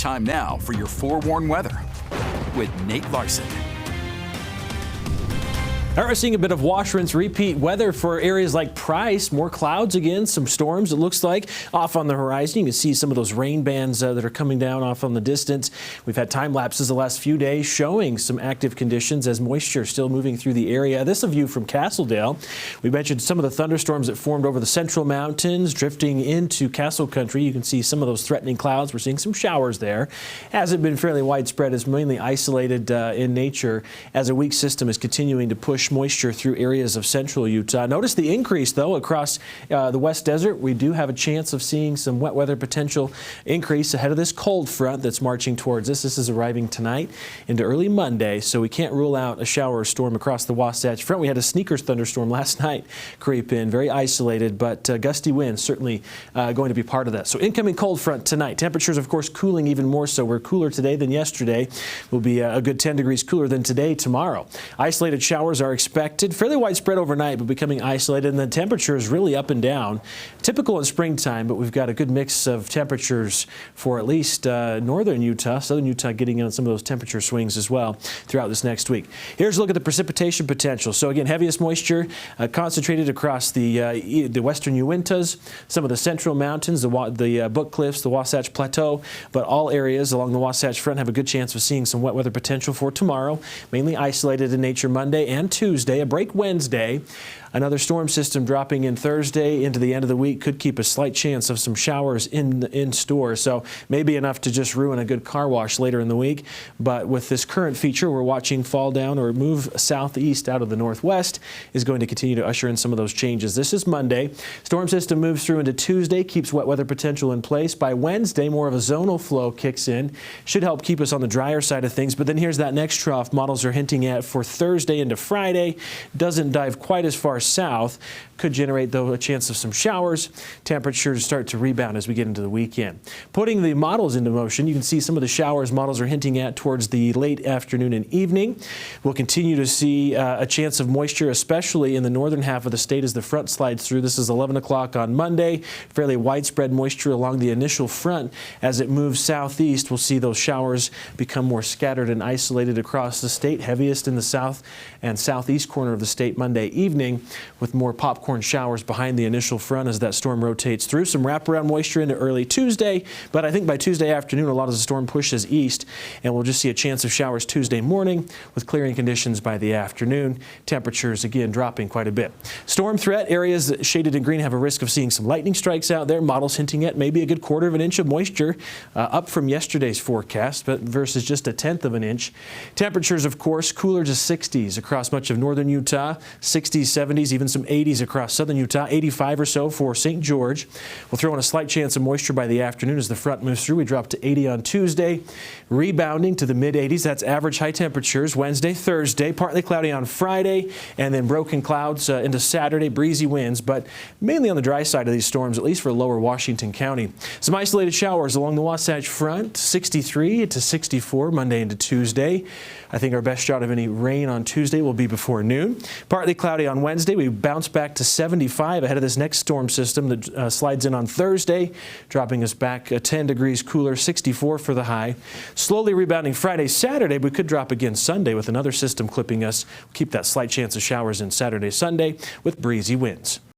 Time now for your forewarned weather with Nate Larson. All right, we're seeing a bit of wash, rinse, repeat weather for areas like Price. More clouds again, some storms it looks like off on the horizon. You can see some of those rain bands that are coming down off on the distance. We've had time lapses the last few days showing some active conditions as moisture still moving through the area. This is a view from Castledale. We mentioned some of the thunderstorms that formed over the central mountains drifting into Castle Country. You can see some of those threatening clouds. We're seeing some showers there. Hasn't been fairly widespread. It's mainly isolated in nature as a weak system is continuing to push moisture through areas of central Utah. Notice the increase, though, across the West Desert. We do have a chance of seeing some wet weather potential increase ahead of this cold front that's marching towards us. This is arriving tonight into early Monday, so we can't rule out a shower or storm across the Wasatch Front. We had a sneakers thunderstorm last night creep in, very isolated, but gusty winds certainly going to be part of that. So incoming cold front tonight. Temperatures, of course, cooling even more so. We're cooler today than yesterday. We'll be a good 10 degrees cooler than today tomorrow. Isolated showers are expected, fairly widespread overnight, but becoming isolated, and the temperature is really up and down. Typical in springtime, but we've got a good mix of temperatures for at least northern Utah, southern Utah getting in on some of those temperature swings as well throughout this next week. Here's a look at the precipitation potential. So again, heaviest moisture concentrated across the western Uintas, some of the central mountains, the Book Cliffs, the Wasatch Plateau, but all areas along the Wasatch Front have a good chance of seeing some wet weather potential for tomorrow, mainly isolated in nature Monday and Tuesday. A break Wednesday. Another storm system dropping in Thursday into the end of the week could keep a slight chance of some showers in store. So maybe enough to just ruin a good car wash later in the week. But with this current feature, we're watching fall down or move southeast out of the northwest is going to continue to usher in some of those changes. This is Monday. Storm system moves through into Tuesday, keeps wet weather potential in place. By Wednesday, more of a zonal flow kicks in. Should help keep us on the drier side of things. But then here's that next trough models are hinting at for Thursday into Friday. Doesn't dive quite as far south. Could generate, though, a chance of some showers. Temperatures start to rebound as we get into the weekend. Putting the models into motion, you can see some of the showers models are hinting at towards the late afternoon and evening. We'll continue to see a chance of moisture, especially in the northern half of the state as the front slides through. This is 11 o'clock on Monday. Fairly widespread moisture along the initial front. As it moves southeast, we'll see those showers become more scattered and isolated across the state, heaviest in the south and southeast corner of the state Monday evening, with more popcorn showers behind the initial front as that storm rotates through. Some wraparound moisture into early Tuesday, but I think by Tuesday afternoon a lot of the storm pushes east, and we'll just see a chance of showers Tuesday morning with clearing conditions by the afternoon. Temperatures again dropping quite a bit. Storm threat areas shaded in green have a risk of seeing some lightning strikes out there. Models hinting at maybe a good 1/4 of an inch of moisture up from yesterday's forecast, but versus just a 1/10 of an inch. Temperatures, of course, cooler to 60s across much of northern Utah, 60s, 70s, even some 80s across southern Utah, 85 or so for St. George. We'll throw in a slight chance of moisture by the afternoon as the front moves through. We drop to 80 on Tuesday, rebounding to the mid-80s. That's average high temperatures. Wednesday, Thursday, partly cloudy on Friday, and then broken clouds into Saturday, breezy winds, but mainly on the dry side of these storms, at least for lower Washington County. Some isolated showers along the Wasatch Front, 63 to 64 Monday into Tuesday. I think our best shot of any rain on Tuesday will be before noon. Partly cloudy on Wednesday. We bounce back to 75 ahead of this next storm system that slides in on Thursday, dropping us back 10 degrees cooler, 64 for the high. Slowly rebounding Friday, Saturday. We could drop again Sunday with another system clipping us. We'll keep that slight chance of showers in Saturday, Sunday with breezy winds.